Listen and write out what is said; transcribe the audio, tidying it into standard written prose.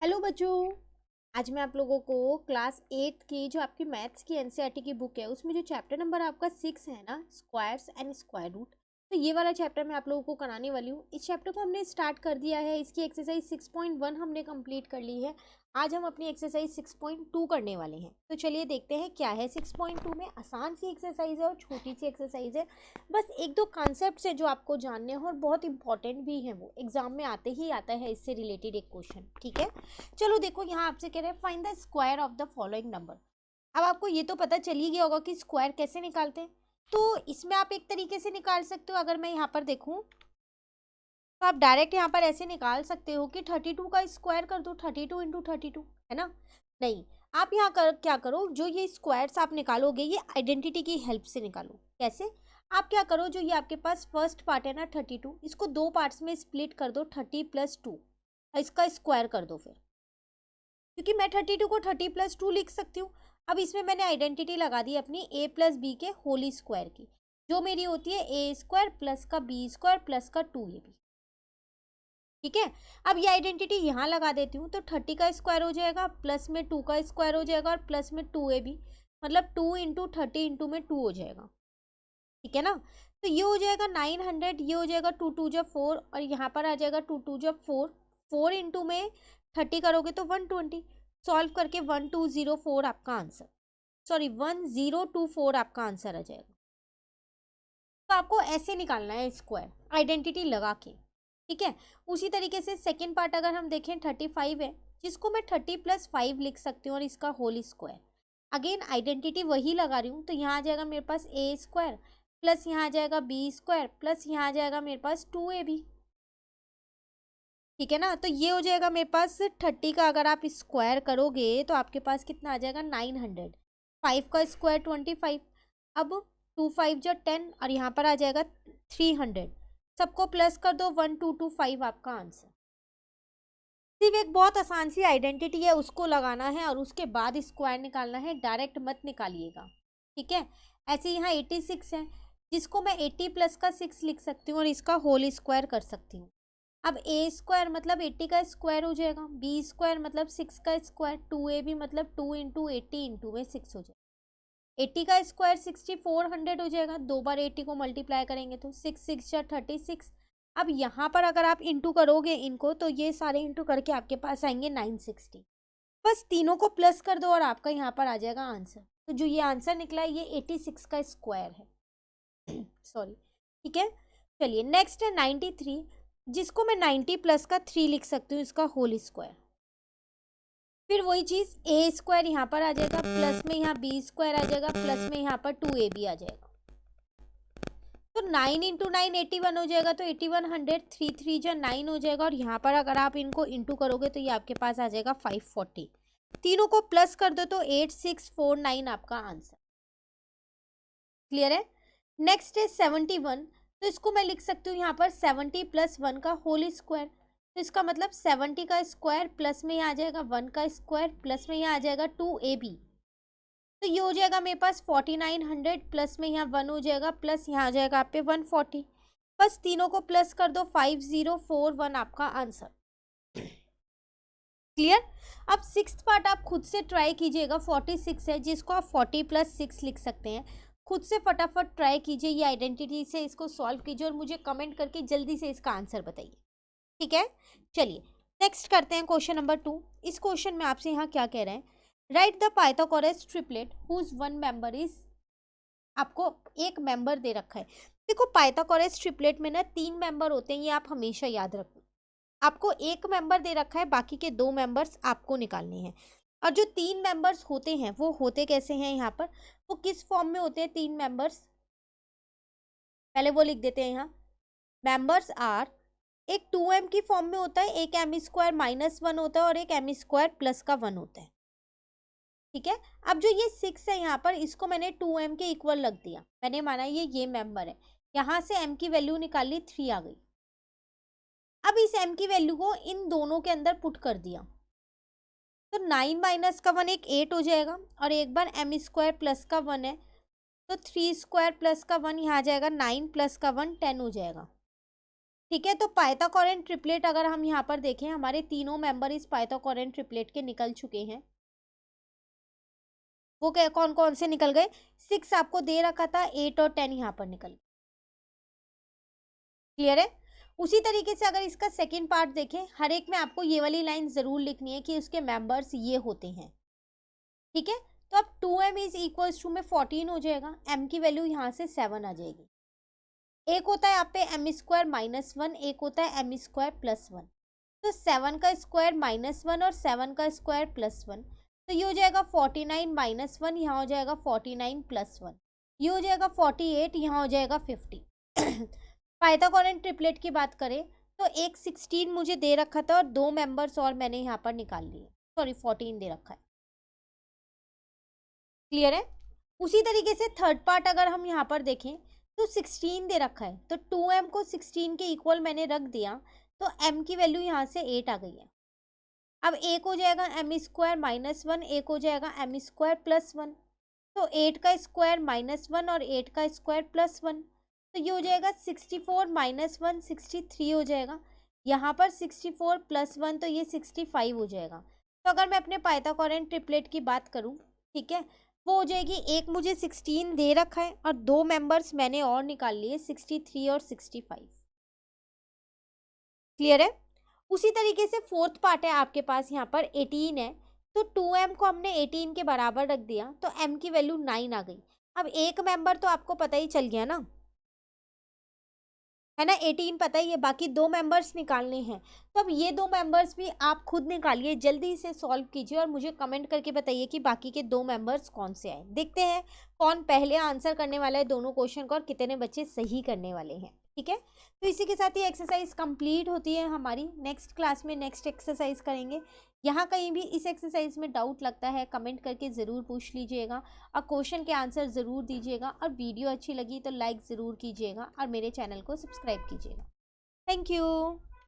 Hello बच्चों। आज मैं आप लोगों को क्लास 8 की जो आपकी मैथ्स की एनसीईआरटी की बुक है उसमें जो चैप्टर नंबर आपका 6 है ना, स्क्वायर्स एंड स्क्वायर रूट, तो ये वाला चैप्टर मैं आप लोगों को कराने वाली हूँ। इस चैप्टर को हमने स्टार्ट कर दिया है। इसकी एक्सरसाइज 6.1 हमने कंप्लीट कर ली है। आज हम अपनी एक्सरसाइज 6.2 करने वाले हैं। तो चलिए देखते हैं क्या है 6.2 में। आसान सी एक्सरसाइज है और छोटी सी एक्सरसाइज है। बस एक दो कॉन्सेप्ट है जो आपको जानने हैं और बहुत इंपॉर्टेंट भी है। वो एग्जाम में आते ही आता है, इससे रिलेटेड एक क्वेश्चन। ठीक है, चलो देखो यहाँ आपसे कह रहे हैं find the square of the following number. अब आपको ये तो पता चल ही गया होगा कि स्क्वायर कैसे निकालते हैं। तो इसमें आप एक तरीके से निकाल सकते हो। अगर मैं यहाँ पर देखूँ तो आप डायरेक्ट यहाँ पर ऐसे निकाल सकते हो कि 32 का स्क्वायर कर दो, 32 इंटू 32, है ना। नहीं, आप यहाँ क्या करो, जो ये स्क्वायर्स आप निकालोगे ये आइडेंटिटी की हेल्प से निकालो। कैसे? आप क्या करो, जो ये आपके पास फर्स्ट पार्ट है ना 32, इसको दो पार्ट्स में स्प्लिट कर दो, 30 प्लस 2, इसका स्क्वायर कर दो फिर, क्योंकि मैं 32 को 30 प्लस 2 लिख सकती हूँ। अब इसमें मैंने आइडेंटिटी लगा दी अपनी a प्लस बी के होली स्क्वायर की, जो मेरी होती है ए स्क्वायर प्लस का बी स्क्वायर प्लस का 2ab। ठीक है, अब ये आइडेंटिटी यहाँ लगा देती हूँ, तो 30 का स्क्वायर हो जाएगा, प्लस में 2 का स्क्वायर हो जाएगा और प्लस में 2ab, मतलब 2 इंटू 30 इंटू में 2 हो जाएगा। ठीक है ना, तो ये हो जाएगा 900, ये हो जाएगा 2 2 जा 4 और यहाँ पर आ जाएगा 2 2 जा 4, 4 इंटू में 30 करोगे तो 120, सॉल्व करके 1204 आपका आंसर, सॉरी 1024 आपका आंसर आ जाएगा। तो आपको ऐसे निकालना है स्क्वायर आइडेंटिटी लगा के। ठीक है, उसी तरीके से सेकेंड पार्ट अगर हम देखें 35 है, जिसको मैं 30 प्लस 5 लिख सकती हूँ और इसका होल स्क्वायर। अगेन आइडेंटिटी वही लगा रही हूँ, तो यहाँ आ जाएगा मेरे पास ए स्क्वायर प्लस यहाँ आ जाएगा बी स्क्वायर प्लस यहाँ आ जाएगा मेरे पास 2ab। ठीक है ना, तो ये हो जाएगा मेरे पास 30 का अगर आप स्क्वायर करोगे तो आपके पास कितना आ जाएगा 900, 5 का स्क्वायर 25, अब 2 5 जो 10 और यहाँ पर आ जाएगा 300, सबको प्लस कर दो 1225 आपका आंसर। सिर्फ एक बहुत आसान सी आइडेंटिटी है, उसको लगाना है और उसके बाद स्क्वायर निकालना है, डायरेक्ट मत निकालिएगा। ठीक है, ऐसे यहाँ 86 है, जिसको मैं 80 प्लस का 6 लिख सकती हूँ और इसका होल स्क्वायर कर सकती हूँ। अब ए स्क्वायर मतलब 80 का स्क्वायर हो जाएगा, बी स्क्वायर मतलब 6 का स्क्वायर, 2ab मतलब 2 इंटू 80 इंटू में 6 हो जाएगा। 80 का स्क्वायर 6400 हो जाएगा, दो बार 80 को मल्टीप्लाई करेंगे तो 6 6 जा 36। अब यहाँ पर अगर आप इंटू करोगे इनको तो ये सारे इंटू करके आपके पास आएंगे 960। बस तीनों को प्लस कर दो और आपका यहाँ पर आ जाएगा आंसर। तो जो ये आंसर निकला है ये 86 का स्क्वायर है। सॉरी, ठीक है। चलिए नेक्स्ट है 93, जिसको मैं 90 प्लस का 3 लिख सकती हूँ, इसका होल स्क्वायर। फिर वही चीज़ ए स्क्वायर यहाँ पर आ जाएगा, प्लस में यहाँ बी स्क्वायर आ जाएगा, प्लस में यहाँ पर 2ab आ जाएगा। तो 9 इंटू 9 81 हो जाएगा, तो 8100, 3 3 जा 9 हो जाएगा और यहाँ पर अगर आप इनको इंटू करोगे तो ये आपके पास आ जाएगा 540। तीनों को प्लस कर दो तो 8649 आपका आंसर। क्लियर है। नेक्स्ट है 71, तो इसको मैं लिख सकती हूँ यहाँ पर 70 प्लस 1 का होल स्क्वायर, तो इसका मतलब 70 का स्क्वायर प्लस में यहाँ आ जाएगा 1 का स्क्वायर प्लस में यहाँ आ जाएगा 2ab, तो ये हो जाएगा मेरे पास 4900 प्लस में यहाँ 1 हो जाएगा प्लस यहाँ आ जाएगा आप पे 140। बस तीनों को प्लस कर दो, 5041 आपका आंसर। क्लियर। अब सिक्स्थ पार्ट आप खुद से ट्राई कीजिएगा, 46 है जिसको आप 40 प्लस 6 लिख सकते हैं। खुद से फटाफट ट्राई कीजिए, ये आइडेंटिटी से इसको सॉल्व कीजिए और मुझे कमेंट करके जल्दी से इसका आंसर बताइए। ठीक है, चलिए नेक्स्ट करते हैं क्वेश्चन नंबर 2। इस क्वेश्चन में आपसे यहाँ क्या कह रहे हैं, right the Pythagoras triplet whose one member is, आपको एक मेंबर दे रखा है। देखो पाइथागोरस ट्रिपलेट में ना 3 मेंबर होते हैं, ये आप हमेशा याद रखो। आपको एक मेंबर दे रखा है, बाकी के 2 मेंबर्स आपको निकालने हैं। और जो 3 मेंबर्स होते हैं वो होते कैसे हैं, यहाँ पर वो किस फॉर्म में होते हैं 3 मेंबर्स, पहले वो लिख देते हैं। यहाँ मेंबर्स आर, एक 2m की फॉर्म में होता है, एक m स्क्वायर माइनस 1 होता है और एक m स्क्वायर प्लस का 1 होता है। ठीक है, अब जो ये 6 है यहाँ पर, इसको मैंने 2m के इक्वल रख दिया, मैंने माना ये मेंबर है। यहाँ से m की वैल्यू निकाली, 3 आ गई। अब इस m की वैल्यू को इन दोनों के अंदर पुट कर दिया, तो 9 माइनस का 1 एक 8 हो जाएगा और एक बार m स्क्वायर प्लस का 1 है, तो 3 स्क्वायर प्लस का 1 यहाँ आ जाएगा, 9 प्लस का 1 10 हो जाएगा। ठीक है। तो पाइथागोरन ट्रिपलेट अगर हम यहाँ पर देखें, हमारे तीनों मेंबर इस पाइथागोरन ट्रिपलेट के निकल चुके हैं। वो क्या, कौन कौन से निकल गए? 6 आपको दे रखा था, 8 और 10 यहाँ पर निकल गए। क्लियर है? उसी तरीके से अगर इसका सेकंड पार्ट देखें, हर एक में आपको ये वाली लाइन जरूर लिखनी है कि उसके मेंबर्स ये होते हैं। ठीक है। तो अब 2m इज इक्वल्स टू में 14 हो जाएगा, m की वैल्यू यहाँ से 7 आ जाएगी। एक होता है यहाँ पे m स्क्वायर माइनस 1, एक होता है m स्क्वायर प्लस 1। तो 7 का स्क्वायर माइनस 1 और 7 का स्क्वायर प्लस 1, तो ये हो जाएगा 49 माइनस 1, यहाँ हो जाएगा 49 प्लस 1, ये हो जाएगा 48, यहाँ हो जाएगा 50। पाइथागोरन ट्रिपलेट की बात करें तो एक 16 मुझे दे रखा था और 2 मेंबर्स और मैंने यहाँ पर निकाल लिए, सॉरी 14 दे रखा है। क्लियर है? उसी तरीके से थर्ड पार्ट अगर हम यहाँ पर देखें तो 16 दे रखा है, तो 2m को 16 के इक्वल मैंने रख दिया, तो m की वैल्यू यहाँ से 8 आ गई है। अब एक हो जाएगा m स्क्वायर माइनस 1, एक हो जाएगा m स्क्वायर प्लस 1, तो 8 का स्क्वायर माइनस 1 और 8 का स्क्वायर प्लस 1, तो ये हो जाएगा 64 माइनस 1 63 हो जाएगा। यहाँ पर 64 प्लस 1, तो ये 65 हो जाएगा। तो अगर मैं अपने पाइथागोरन ट्रिपलेट की बात करूँ, ठीक है, वो हो जाएगी, एक मुझे 16 दे रखा है और 2 मेंबर्स मैंने और निकाल लिए 63 और 65। क्लियर है? उसी तरीके से फोर्थ पार्ट है आपके पास, यहाँ पर 18 है, तो 2m को हमने 18 के बराबर रख दिया, तो m की वैल्यू 9 आ गई। अब एक मेंबर तो आपको पता ही चल गया ना, है ना, 18 पता ही है, बाकी 2 मेंबर्स निकालने हैं। तो अब ये 2 मेंबर्स भी आप खुद निकालिए, जल्दी से सॉल्व कीजिए और मुझे कमेंट करके बताइए कि बाकी के 2 मेंबर्स कौन से आए। देखते हैं कौन पहले आंसर करने वाला है दोनों क्वेश्चन को और कितने बच्चे सही करने वाले हैं। ठीक है, तो इसी के साथ ही एक्सरसाइज कंप्लीट होती है हमारी। नेक्स्ट क्लास में नेक्स्ट एक्सरसाइज करेंगे। यहाँ कहीं भी इस एक्सरसाइज में डाउट लगता है कमेंट करके ज़रूर पूछ लीजिएगा और क्वेश्चन के आंसर ज़रूर दीजिएगा, और वीडियो अच्छी लगी तो लाइक ज़रूर कीजिएगा और मेरे चैनल को सब्सक्राइब कीजिएगा। Thank you.